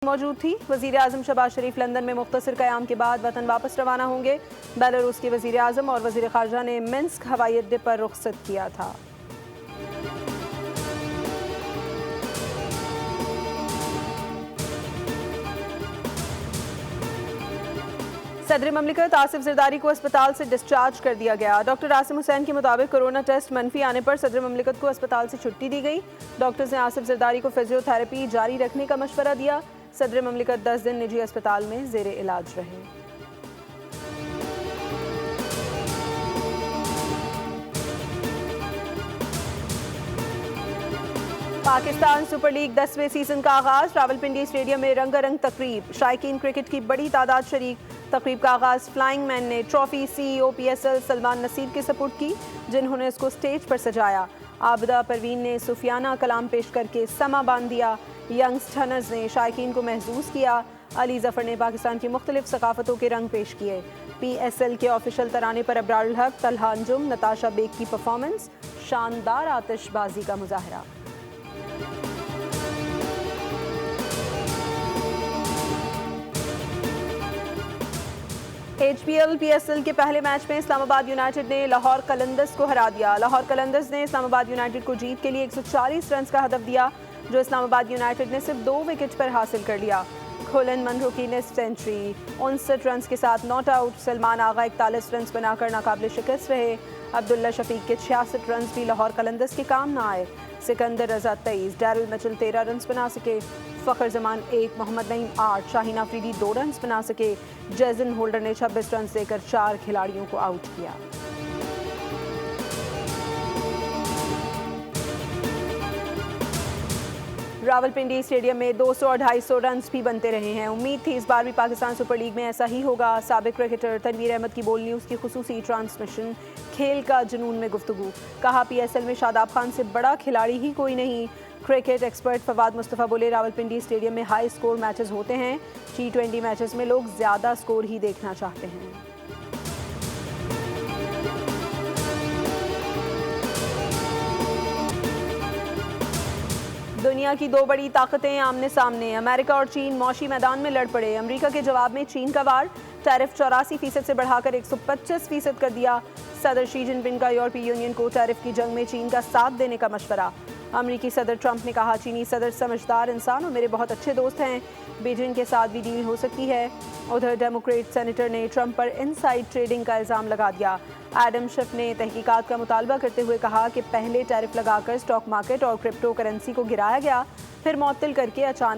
मौजूद थी। वज़ीर आज़म शहबाज शरीफ लंदन में मुख्तसर क़याम के बाद वतन वापस रवाना होंगे। बेलारूस के वज़ीर आज़म और वज़ीर ख़ारजा ने मिन्स्क हवाई अड्डे पर रुख़सत किया था। सदर ममलिकत आसिफ ज़रदारी को अस्पताल से डिस्चार्ज कर दिया गया। डॉक्टर आसिम हुसैन के मुताबिक कोरोना टेस्ट मनफी आने पर सदर ममलिकत को अस्पताल से छुट्टी दी गई। डॉक्टर्स ने आसिफ ज़रदारी को फिजियोथेरेपी जारी रखने का मशवरा दिया। सदर ममलिकत 10 दिन निजी अस्पताल में ज़ेरे इलाज रहे। पाकिस्तान सुपर लीग 10वें सीजन का आगाज। रावलपिंडी स्टेडियम में रंगारंग तकरीब। शायकीन क्रिकेट की बड़ी तादाद शरीक। तकरीब का आगाज फ्लाइंग मैन ने trophy CEO PSL Salman Naseer के सपुर्द की, जिन्होंने इसको स्टेज पर सजाया। आबिदा परवीन ने सूफियाना कलाम पेश करके समा बांध दिया। यंग स्टनर्स ने शायकीन को महसूस किया। अली जफर ने पाकिस्तान की मुख्तलिफ सकाफतों के रंग पेश किए। PSL के ऑफिशियल तराने पर अब्रारुल हक, तलहा अंजुम, नताशा बेग की परफॉर्मेंस। शानदार आतिशबाजी का मुजाहरा। HPL PSL के पहले मैच में इस्लामाबाद यूनाइटेड ने लाहौर कलंदर्स को हरा दिया। लाहौर कलंदर्स ने इस्लामाबाद यूनाइटेड को जीत के लिए 140 रन का हदफ दिया, जो इस्लामाबाद यूनाइटेड ने सिर्फ 2 विकेट पर हासिल कर लिया। खोलन मनरो की निस्फ सेंचुरी 59 रन के साथ not out. Salman Agha 41 run बनाकर नाकाबिल शिकस्त रहे। अब्दुल्ला शफीक के 66 रन भी लाहौर कलंदर्स के काम ना आए। सिकंदर रजा 23, डैरिल मिचेल 13 रन बना सके। फ़खर जमान 1, मोहम्मद नईम 8, शाहीन आफरीदी 2 रन बना सके। जेसन होल्डर ने 26 रन देकर 4 खिलाड़ियों को आउट किया। रावलपिंडी स्टेडियम में 200 और 250 रन भी बनते रहे हैं। उम्मीद थी इस बार भी पाकिस्तान सुपर लीग में ऐसा ही होगा। साबिक क्रिकेटर तनवीर अहमद की बोल न्यूज़ की खुसूसी ट्रांसमिशन। खेल का जुनून में गुफ्तगू। कहा PSL में शादाब खान से बड़ा खिलाड़ी ही कोई नहीं। क्रिकेट एक्सपर्ट फवाद मुस्तफ़ा बोले, रावलपिंडी स्टेडियम में हाई स्कोर मैचेस होते हैं। T20 मैचेस में लोग ज़्यादा स्कोर ही देखना चाहते हैं। दुनिया की 2 बड़ी ताकतें आमने सामने। अमेरिका और चीन मौशी मैदान में लड़ पड़े। अमेरिका के जवाब में चीन का वार। टैरिफ 84% से बढ़ाकर 125% कर दिया। सदर शी जिनपिंग का यूरोपीय यूनियन को टैरिफ की जंग में चीन का साथ देने का मशवरा। अमरीकी सदर ट्रंप ने कहा, चीनी सदर समझदार इंसान और मेरे बहुत अच्छे दोस्त हैं। बीजिंग के साथ भी डील हो सकती है। उधर डेमोक्रेट सेनेटर ने ट्रंप पर इनसाइड ट्रेडिंग का इल्ज़ाम लगा दिया। एडम शिफ ने तहकीकात का मुतालबा करते हुए कहा कि पहले टैरिफ लगाकर स्टॉक मार्केट और क्रिप्टो करेंसी को गिराया गया, फिर मुअत्तल करके अचानक